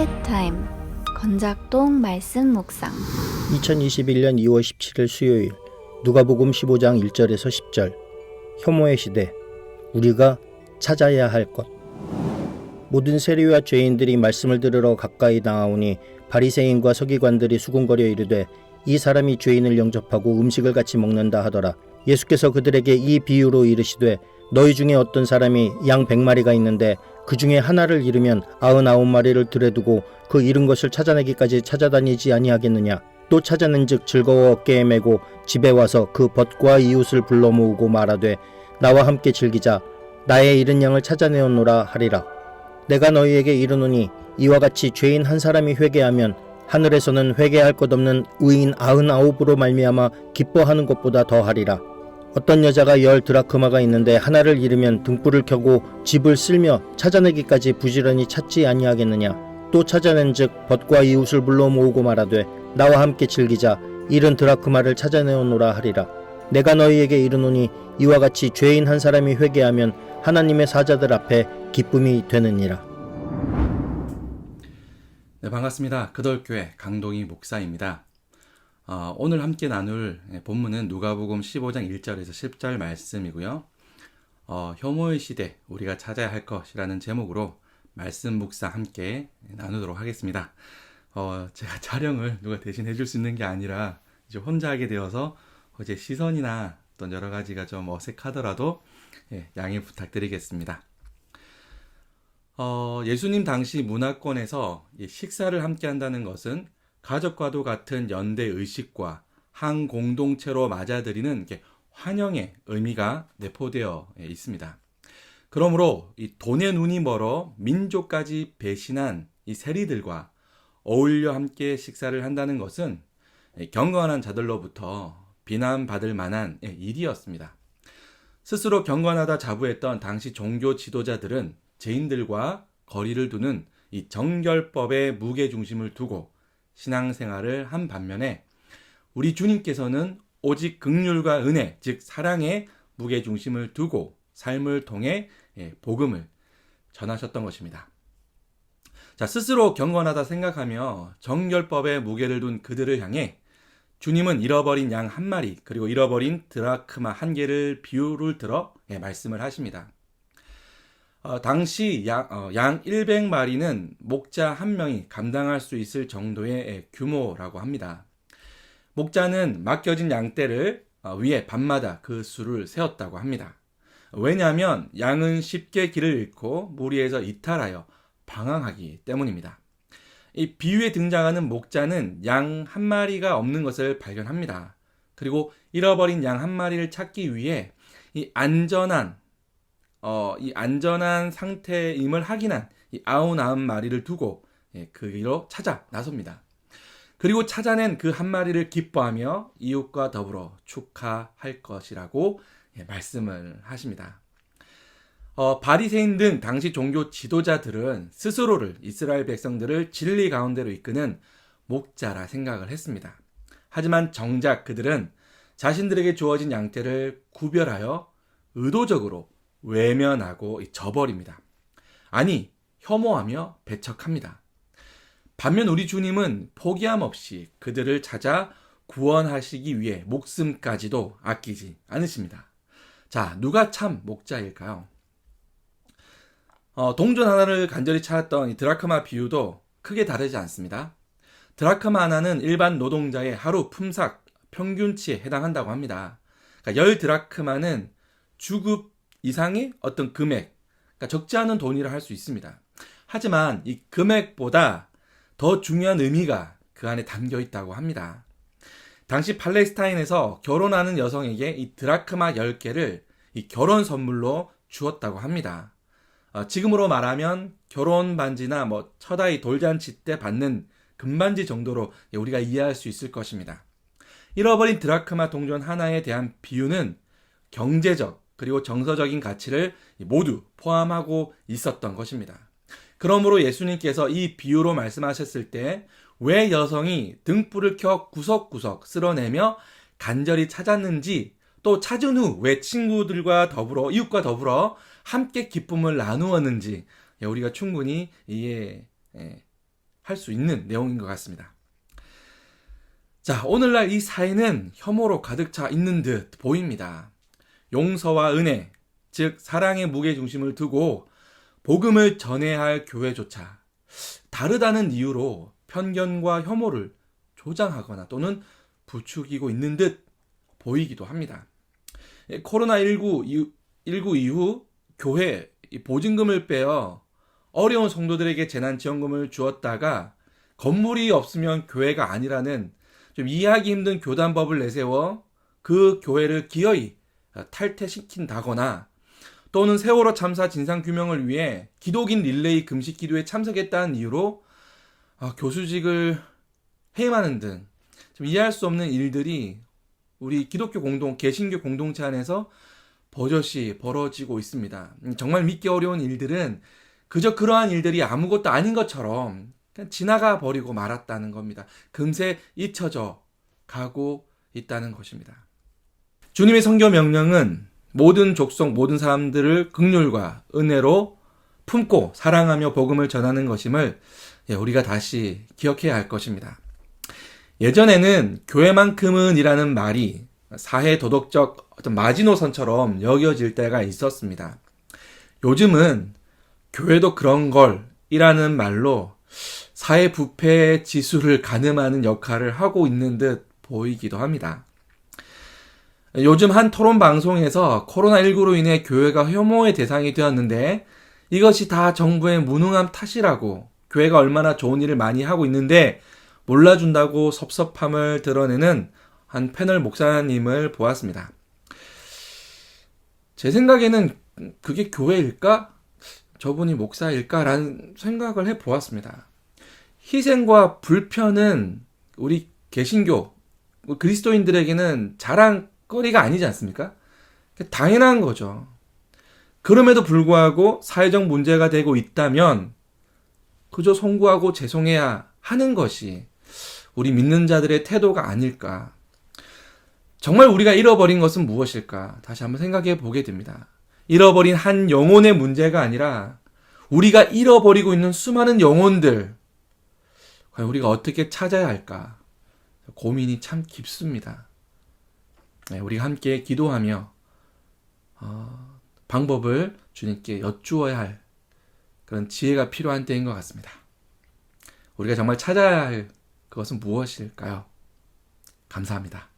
Quiet Time 건작동 말씀 묵상 2021년 2월 17일 수요일 누가복음 15장 1절에서 10절 혐오의 시대 우리가 찾아야 할 것 모든 세리와 죄인들이 말씀을 들으러 가까이 나아오니 바리새인과 서기관들이 수군거려 이르되 이 사람이 죄인을 영접하고 음식을 같이 먹는다 하더라. 예수께서 그들에게 이 비유로 이르시되 너희 중에 어떤 사람이 양 100마리가 있는데 그 중에 하나를 잃으면 99마리를 들에 두고 그 잃은 것을 찾아내기까지 찾아다니지 아니하겠느냐. 또 찾아낸즉 즐거워 어깨에 메고 집에 와서 그 벗과 이웃을 불러 모으고 말하되 나와 함께 즐기자. 나의 잃은 양을 찾아내었노라 하리라. 내가 너희에게 이르노니 이와 같이 죄인 한 사람이 회개하면 하늘에서는 회개할 것 없는 의인 99으로 말미암아 기뻐하는 것보다 더하리라. 어떤 여자가 10 드라크마가 있는데 하나를 잃으면 등불을 켜고 집을 쓸며 찾아내기까지 부지런히 찾지 아니하겠느냐. 또 찾아낸즉 벗과 이웃을 불러 모으고 말하되 나와 함께 즐기자. 잃은 드라크마를 찾아내었노라 하리라. 내가 너희에게 이르노니 이와 같이 죄인 한 사람이 회개하면 하나님의 사자들 앞에 기쁨이 되느니라. 네, 반갑습니다. 그덜교회 강동희 목사입니다. 오늘 함께 나눌 본문은 누가복음 15장 1절에서 10절 말씀이고요. 혐오의 시대 우리가 찾아야 할 것이라는 제목으로 말씀 묵상 함께 나누도록 하겠습니다. 제가 촬영을 누가 대신 해줄 수 있는 게 아니라 이제 혼자 하게 되어서 제 시선이나 어떤 여러 가지가 좀 어색하더라도 양해 부탁드리겠습니다. 예수님 당시 문화권에서 식사를 함께 한다는 것은 가족과도 같은 연대 의식과 한 공동체로 맞아들이는 환영의 의미가 내포되어 있습니다. 그러므로 이 돈의 눈이 멀어 민족까지 배신한 이 세리들과 어울려 함께 식사를 한다는 것은 경건한 자들로부터 비난받을 만한 일이었습니다. 스스로 경건하다 자부했던 당시 종교 지도자들은 죄인들과 거리를 두는 이 정결법의 무게중심을 두고 신앙생활을 한 반면에 우리 주님께서는 오직 긍휼과 은혜, 즉 사랑의 무게중심을 두고 삶을 통해 복음을 전하셨던 것입니다. 자, 스스로 경건하다 생각하며 정결법의 무게를 둔 그들을 향해 주님은 잃어버린 양 1마리 그리고 잃어버린 드라크마 1개를 비유를 들어 말씀을 하십니다. 당시 양 100마리는 목자 1명이 감당할 수 있을 정도의 규모라고 합니다. 목자는 맡겨진 양떼를 위에 밤마다 그 수를 세웠다고 합니다. 왜냐하면 양은 쉽게 길을 잃고 무리에서 이탈하여 방황하기 때문입니다. 이 비유에 등장하는 목자는 양 1마리가 없는 것을 발견합니다. 그리고 잃어버린 양 1마리를 찾기 위해 이 안전한 상태임을 확인한 이 99마리를 두고 그 길로 찾아 나섭니다. 그리고 찾아낸 그 1마리를 기뻐하며 이웃과 더불어 축하할 것이라고 말씀을 하십니다. 바리새인 등 당시 종교 지도자들은 스스로를 이스라엘 백성들을 진리 가운데로 이끄는 목자라 생각을 했습니다. 하지만 정작 그들은 자신들에게 주어진 양떼를 구별하여 의도적으로 외면하고 저버립니다. 아니, 혐오하며 배척합니다. 반면 우리 주님은 포기함 없이 그들을 찾아 구원하시기 위해 목숨까지도 아끼지 않으십니다. 자, 누가 참 목자일까요? 동전 하나를 간절히 찾았던 이 드라크마 비유도 크게 다르지 않습니다. 드라크마 하나는 일반 노동자의 하루 품삯 평균치에 해당한다고 합니다. 그러니까 10 드라크마는 주급 이상의 어떤 금액, 그러니까 적지 않은 돈이라 할 수 있습니다. 하지만 이 금액보다 더 중요한 의미가 그 안에 담겨 있다고 합니다. 당시 팔레스타인에서 결혼하는 여성에게 이 드라크마 10개를 이 결혼 선물로 주었다고 합니다. 지금으로 말하면 결혼 반지나 첫아이 돌잔치 때 받는 금반지 정도로 우리가 이해할 수 있을 것입니다. 잃어버린 드라크마 동전 하나에 대한 비유는 경제적 그리고 정서적인 가치를 모두 포함하고 있었던 것입니다. 그러므로 예수님께서 이 비유로 말씀하셨을 때 왜 여성이 등불을 켜 구석구석 쓸어내며 간절히 찾았는지, 또 찾은 후 왜 친구들과 더불어 이웃과 더불어 함께 기쁨을 나누었는지 우리가 충분히 이해할 할 수 있는 내용인 것 같습니다. 자, 오늘날 이 사회는 혐오로 가득 차 있는 듯 보입니다. 용서와 은혜, 즉 사랑의 무게중심을 두고 복음을 전해야 할 교회조차 다르다는 이유로 편견과 혐오를 조장하거나 또는 부추기고 있는 듯 보이기도 합니다. 코로나19 이후 교회 보증금을 빼어 어려운 성도들에게 재난지원금을 주었다가 건물이 없으면 교회가 아니라는 좀 이해하기 힘든 교단법을 내세워 그 교회를 기어이 탈퇴시킨다거나 또는 세월호 참사 진상규명을 위해 기독인 릴레이 금식 기도에 참석했다는 이유로 교수직을 해임하는 등 좀 이해할 수 없는 일들이 우리 기독교 개신교 공동체 안에서 버젓이 벌어지고 있습니다. 정말 믿기 어려운 일들은 그저 그러한 일들이 아무것도 아닌 것처럼 그냥 지나가 버리고 말았다는 겁니다. 금세 잊혀져 가고 있다는 것입니다. 주님의 선교 명령은 모든 족속, 모든 사람들을 긍휼과 은혜로 품고 사랑하며 복음을 전하는 것임을 우리가 다시 기억해야 할 것입니다. 예전에는 교회만큼은 이라는 말이 사회 도덕적 어떤 마지노선처럼 여겨질 때가 있었습니다. 요즘은 교회도 그런 걸 이라는 말로 사회 부패 지수를 가늠하는 역할을 하고 있는 듯 보이기도 합니다. 요즘 한 토론 방송에서 코로나19로 인해 교회가 혐오의 대상이 되었는데 이것이 다 정부의 무능함 탓이라고 교회가 얼마나 좋은 일을 많이 하고 있는데 몰라준다고 섭섭함을 드러내는 한 패널 목사님을 보았습니다. 제 생각에는 그게 교회일까? 저분이 목사일까라는 생각을 해보았습니다. 희생과 불편은 우리 개신교, 그리스도인들에게는 자랑거리가 아니지 않습니까? 당연한 거죠. 그럼에도 불구하고 사회적 문제가 되고 있다면 그저 송구하고 죄송해야 하는 것이 우리 믿는 자들의 태도가 아닐까. 정말 우리가 잃어버린 것은 무엇일까? 다시 한번 생각해 보게 됩니다. 잃어버린 한 영혼의 문제가 아니라 우리가 잃어버리고 있는 수많은 영혼들, 과연 우리가 어떻게 찾아야 할까? 고민이 참 깊습니다. 우리가 함께 기도하며 방법을 주님께 여쭈어야 할 그런 지혜가 필요한 때인 것 같습니다. 우리가 정말 찾아야 할 그것은 무엇일까요? 감사합니다.